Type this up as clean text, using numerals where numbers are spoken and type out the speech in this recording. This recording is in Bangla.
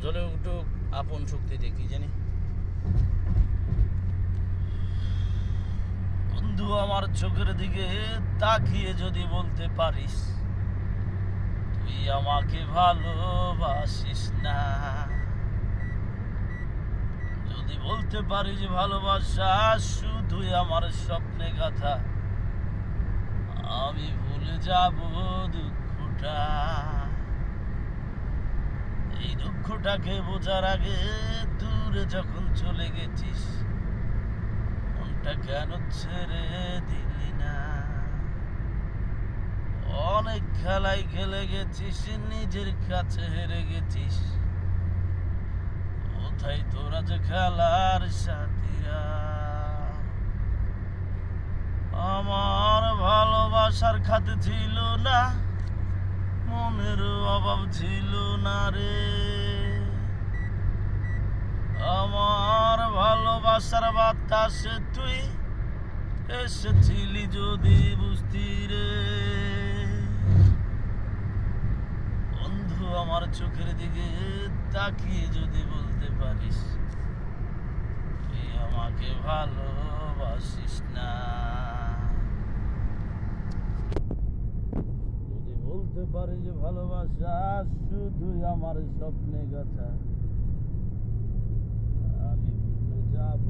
জলে একটু আপন শক্তি দেখি জানি। বন্ধু আমার চোখের দিকে তাকিয়ে যদি বলতে পারিস তুই আমাকে ভালোবাসিস না, যদি বলতে পারিস ভালোবাসা শুধুই আমার স্বপ্নে কথা, আমি ভুলে যাব দুঃখটা। এই দুঃখটাকে বোঝার আগে দূরে যখন চলে গেছিস মনটা কেন ছেড়ে দিলি না? অনেক খেলাই খেলে গেছিস, নিজের কাছে হেরে গেছিস, কোথায় তোরা যে খেলার সাথীরা? আমার ভালোবাসার খাতে ছিল না, মনের অভাব ছিল না রে। আমার ভালোবাসার বাতাসে তুই এসেছিলি যদি বুঝতি রে। বন্ধু আমার চোখের দিকে তাকিয়ে যদি বলতে পারিস তুই আমাকে ভালোবাসিস না, যদি বলতে পারিস ভালোবাসা শুধুই আমার স্বপ্নে কথা, আমি ভুলে যাব